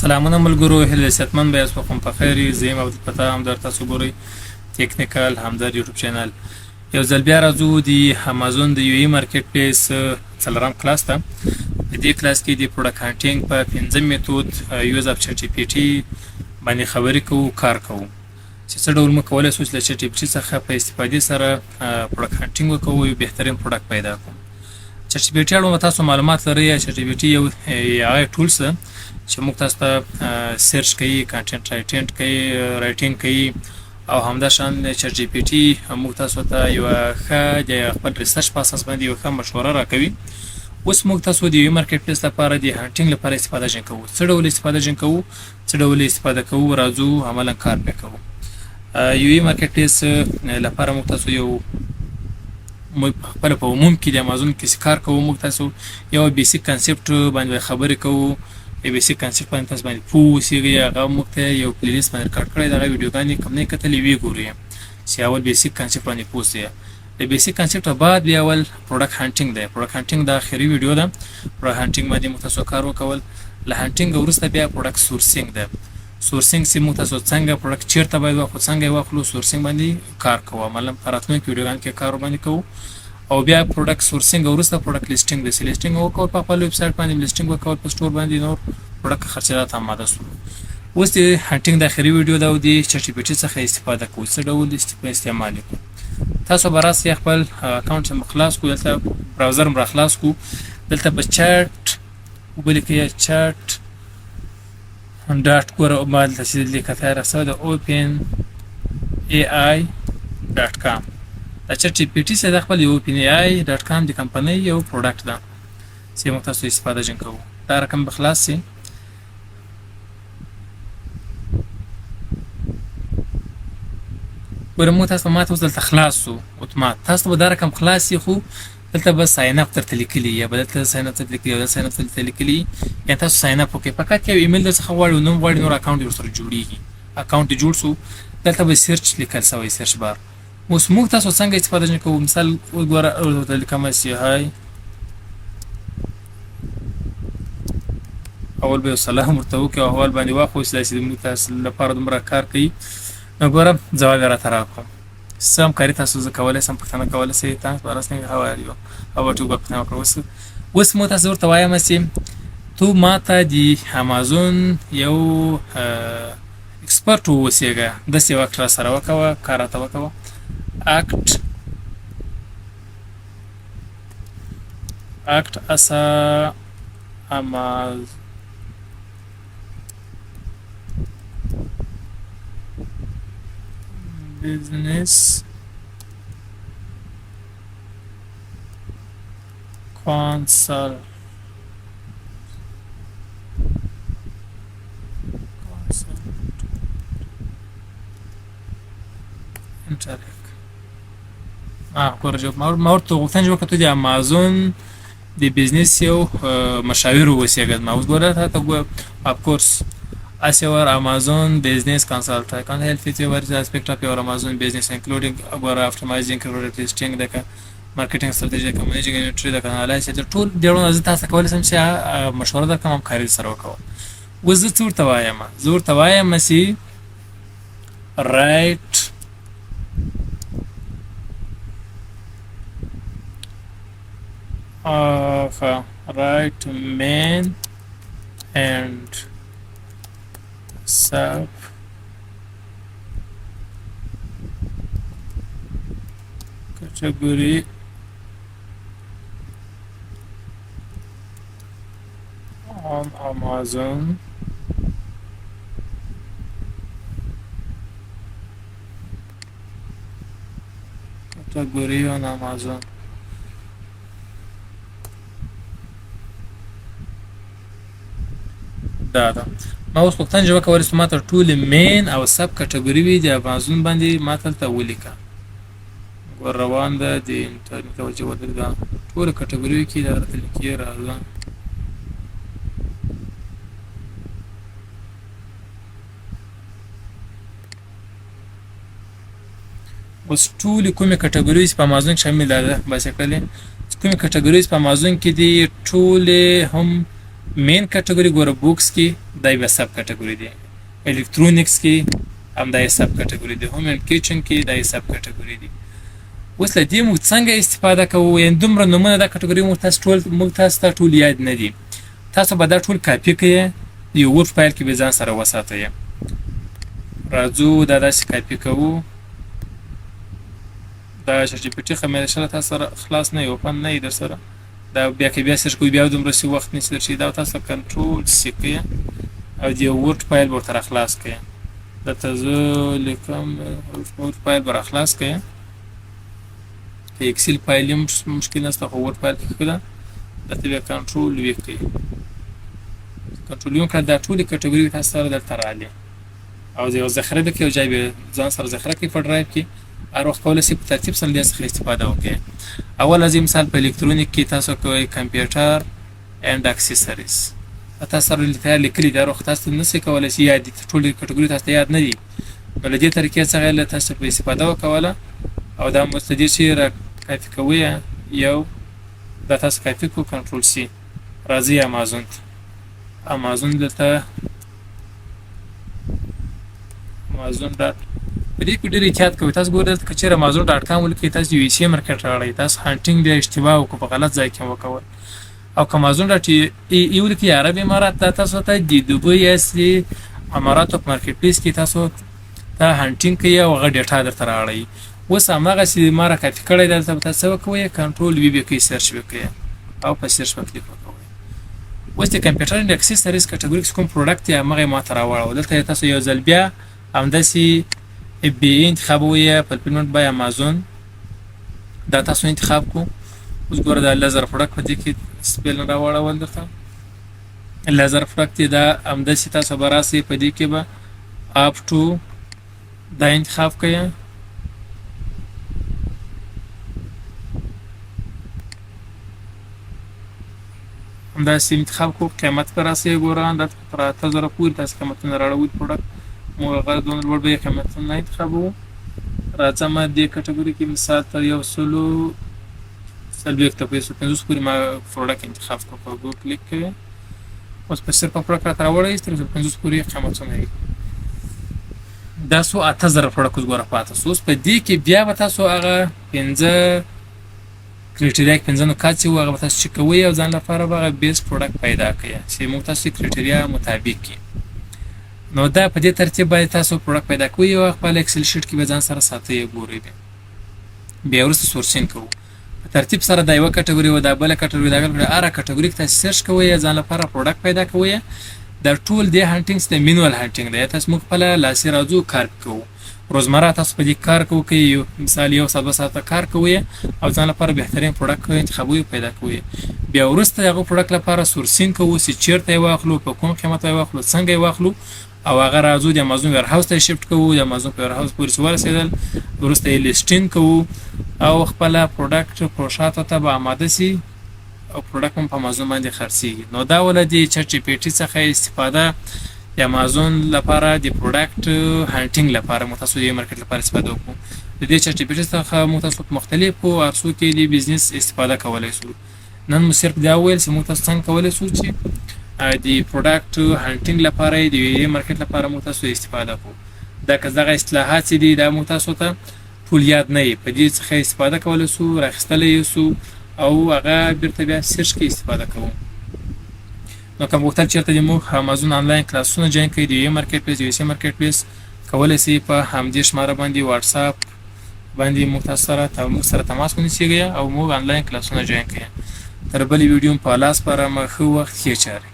سلامونه ملګرو، هیله صحتمند به یاست، وخت په خیر یې. زه یم عبدالفتاح همدر، تاسو ګورئ ټیکنیکل همدر یوټیوب چینل. یو ځل بیا راځو د امازون د UAE مارکیټ پلیس څلورم کلاس ته. په دې کلاس کې د پروډکټ هنټینګ په پنځم میتود یوز اف چټ جی پی ټي باندې خبرې کوو، کار کوو چې څه ډول موږ کولی شو چې له چټ جی پی ټي څخه په استفادې سره پروډکټ هنټینګ وکوو، یو بهترین پروډکټ پیدا کړو. چټ جی پی ټي اړوند تاسو معلومات لرئ. چټ جی پی ټي یو هغه ټولز ده چې موږ تاسو ته سرچ کوي، کانټینټ رایټینګ کوي، او همداشان چټ جی پی ټي موږ تاسو ته یو ښه د خپل ریسرچ په اساس باندې یو ښه مشوره راکوي. اوس موږ تاسو د UAE مارکیټ پلیس لپاره د هنټینګ لپاره استفاده جن کوو. څه ډول استفاده جن کوو، څه ډول استفاده کوو، راځو عملا کار پې کوو. UAE مارکیټ پلیس لپاره موږ تاسو یو خپل په عموم کې د امازون کې کار کوو. موږ تاسو یو بیسیک کانسپټ باندې خبرې کوو، یو بیسیک کانسپټ باندې تاسو باندې پوه اوسئ. هغه موږ ته یو پلیلیست باندې ریکارډ کړی، دغه ویډیوګانې کوم نه کتلې وی ګورئ چې اول بیسیک کانسپټ باندې پوه اوسئ. د بیسیک کانسپټ بعد بیا اول پروډکټ هنټینګ دی. پروډکټ هنټینګ د اخري ویډیو ده. پروډکټ هنټینګ باندې موږ تاسو کار وکول. له هنټینګ وروسته بیا پروډکټ سورسینګ ده. سورسینګ چې موږ تاسو څنګه پروډکټ چیرته باید واخلو، څنګه یې واخلو، سورسینګ باندې کار کوو. عملا په راتلونکي ویډیوګانو کې کار باندې کوو. او بیا پروډکټ سورسینګ وروسته پروډکټ لیسټینګ دی. لیسټینګ وکول په خپل ویب سایټ باندې، لیسټینګ وکول په سٹور باندې، نور پروډکټ خرڅېدات آماده شو. اوس د هنټینګ د اخري ویډیو دا او د چټ جی پی ټي څخه استفاده کوو، څه ډول استعمال کوو. تاسو به راسئ خپل اکاونټ هم خلاص کړو، دلته براوزر هم را خلاص کړو. دلته به چټ ولیکئ، چټ ډاټ ګوره ما دلته چې لیکلی راسه د openai.com. دا چټ جی پی ټي چې د خپل openai.com د کمپنۍ یو پروډکټ ده چې موږ تاسو استفاده جن کوو. دا رقم به خلاص شي. ګوره موږ تاسو ماته اوس دلته خلاص شو اتومات. تاسو به دا رقم خلاص شي، خو دلته به ساین اپ درته لیکلي، یا به دلته ساین اپ درته لیکلي، یا ساین اپ درته لیکلي، یا تاسو ساین اپ وکړئ. فقط یو ایمیل درڅخه غواړي، نوم غواړي، نور اکاونټ یې ورسره جوړېږي. اکاونټ یې جوړ شو، دلته به سرچ لیکل شوی، سرچ بار. اوس موږ تاسو څنګه استفاده جن کوو. مثال وګوره ورته لیکم چې هاي، اول به سلام ورته وکړو، احوال باندې واخلو چې داسې موږ تاسو لپاره دومره کار کوي. نو ګوره ځواب یې راته راکړو. څه همکاري تاسو زه کولی شم، پوښتنه کولی شئ. تاسو په راس نه هوا یو او ټوګه پوښتنه وکړو. اوس مو تاسو ورته وایم چې تو ماته د امازون یو ایکسپرټ واوسېږه، داسې وخت را سره وکوه، کار راته وکوه. act as a business consultant. ورته غوښتنه چې وکړه ته د امازون د بزنس یو مشاور واوسېږه. ما اوس ګوره تا ته of course as your Amazon business consultant I can help with every aspect of your Amazon business including optimizing product listing, the marketing strategy, the managing inventory, the analysis. ټول ډېرونه زه تاسو ته کولی شم چې مشوره درکړم، همکاري سره وکړم. اوس زه څه ورته وایم؟ زه ورته وایم چې write main and sub category on Amazon دا ده. ما اوس پوښتنه چې وکړه چې ما ته ټولې مین او سب کټګوري وي د امازون باندې ما ته دلته ولیکه. ګور روان ده د انټرنټ توجه ودرې ده ټولې کټګوري کې دا راته لیکي راځه. اوس ټولې کومې کټګوري په امازون شامل ده بس کله کومې کټګوري په امازون کې دي ټولې هم مین کټګوري ګوره بوکس کې دا یو سب کټګوري دی، الکترونیکس کې هم دا یو سب کټګوري دی، هوم اینډ کچن کې دا یو سب کټګوري دی. اوس له دې موږ څنګه استفاده کوو؟ یعنې دومره نومونه دا کټګوري موږ تاسو ته ټول یاد نه دي. تاسو به دا ټول کاپي کړئ، یو ورډ فایل کې به ځان سره وساتئ. راځو دا داسې کاپي کوو. دا چټ جی پي ټي همیشه تاسو سره خلاص نه وي، اوپن نه وي در سره. دا بیا که بیا سرچ کوئ بیا دومره سی وخت نیسي در شي. دا تاسو کنټرول سی کوئ او د یو ورډ فایل به ورته راخلاص کړئ. دلته زه لیکم ورډ فایل به راخلاص کړئ. که اکسل فایل هم مشکل نشته خو ورډ فایل کې کړه. دلته بیا کنټرول وی کړئ. کنټرول یو کړه دا ټولې کټګوري تاسو سره دلته راغلي او یو ذخیره ده کې یو ځای به ځان سره ذخیره کړئ په ډرایو کې. هر وخت کولی شئ په ترتیب سره دې څخه استفاده وکړئ. اول از مثال په الکترونیک کې تاسو کوئ کمپیوټر اینډ اکسسوریز. تاسو سره لیکلي دي، هر وخت تاسو نشئ کولی چې یاد دي ټولې کټګوري تاسو ته یاد نه دي. نو له دې طریقې څخه له تاسو په استفاده وکوله او دا مستدیر چې را کاپي کوئ یو دا تاسو کاپي کو کنټرول سی. راځئ امازون ته. امازون دلته امازون ډاټ په دې کې ډېر احتیاط کوئ. تاسو ګورئ دلته که چېرې امازون ډاټ کام ولیکئ تاسو یو سی مارکیټ راغلی، تاسو هنټینګ بیا اشتباه وکړو په غلط ځای کې وکول. او که امازون ډاټ ای ولیکئ عرب امارات، دا تاسو ته د دوبی یا اماراتو په مارکیټ پلیس کې تاسو ته هنټینګ کوي او هغه ډیټا درته راوړي. اوس هماغسې ما را کاپي کړی دلته به تاسو څه وکوئ؟ کنټرول وي به کوئ، سرچ وکړئ او په سرچ به کلیک وکوئ. اوس د کمپیوټر اینډ اکسسوریز کټګوري کې کوم پروډکټ دی همغه یې ما ته راوړو. دلته تاسو یو ځل بیا همداسې بی انتخابوي فلفلمنټ بای امازون، دا تاسو انتخاب کو. اوس ګوره دا لیزر پروډکټ په دې کې سپیل راوړول درته لیزر پروډکټ دی. دا همداسې تاسو به راسئ په دې کې به اپ ټو دا انتخاب کوئ. همداسې انتخاب کو، قیمت به راسئ. ګوره دلته تر 8000 پورې تاسو قیمتونه راوړئ پروډکټ موږ هغه دونه لوړ به یې قیمتونه نه انتخابوو. راځم دې کټګوري کې مثال تر 140 ته 150 پورې ما پروډکټ انتخاب کړو. په ګو کلیک کوئ. اوس په صرف پروډکټ راته راوړئ تر 150 پورې قیمتونه یې دا 8000 پروډکټ اوس ګوره پاته سو. اوس په دې کې بیا به تاسو هغه 5 کرایټریا 5 نکات چې وو هغه به تاسو چک کوئ او ځان لپاره به هغه بیس پروډکټ پیدا کړئ چې موږ تاسو کرایټریا مطابق کړي. نو دا په دې ترتیب باندې تاسو پروډکټ پیدا کوئ او خپل ایکسل شیټ کې به ځان سره ساتئ. ګورئ بیا وروسته سورسینګ کوو په ترتیب سره. دا یوه کټګوري و، دا بله کټګوري، دا بله. هره کټګوري کې تاسو سرچ کوئ ځان لپاره پروډکټ پیدا کوئ. دا ټول دی هنټینګ د مینوال هنټینګ دی. تاسو موږ خپله لاسي راځو کار کوو. روزمره تاسو په دې کار کوو کې یو مثال 1 ساعت 2 ساعته کار کوئ او ځان لپاره بهترین پروډکټ انتخابوي پیدا کوئ. بیا وروسته هغه پروډکټ لپاره سورسینګ کوو چې چیرته یې واخلو، په کوم قیمت یې واخلو، څنګه یې واخلو او هغه راځو د امازون ویر هاوس ته شفټ کوو. د امازون ویر هاوس پورې چې ورسېدل وروسته یې لیسټینګ کوو او خپله پروډکټ پروشاتو ته به آماده سي او پروډکټ هم په امازون باندې خرڅېږي. نو دا وله د چټ جی پي ټي څخه استفاده د امازون لپاره د پروډکټ هنټینګ لپاره موږ تاسو د مارکیټ لپاره استفاده وکړو. د دې چټ جی پي ټي څخه موږ تاسو په مختلفو عرصو کې د بزنس استفاده کولی شو. نن مو صرف دا وویل چې موږ تاسو څنګه کولی شو چې د پروډکټ هنټینګ لپاره د ویډیو مارکیټ لپاره موږ تاسو استفاده کوو. دا که دغه اصطلاحات چې دي دا موږ تاسو ته ټول یاد نه وي، په دې څخه استفاده کولی شو، راخیستلی یې شو او هغه بیرته بیا سرچ کې استفاده کوو. نو که غوښتل چېرته د موږ امازون انلاین کلاسونه جوین کړئ د یو مارکیټ پلیس، د یو سی مارکیټ پلیس، کولی شئ په همدې شماره باندې واټساپ باندې موږ تاسو سره تماس ونیسئ او موږ انلاین کلاسونه جوین کړئ. تر بلې ویډیو په لاس پاره ښه وخت ښې چارې.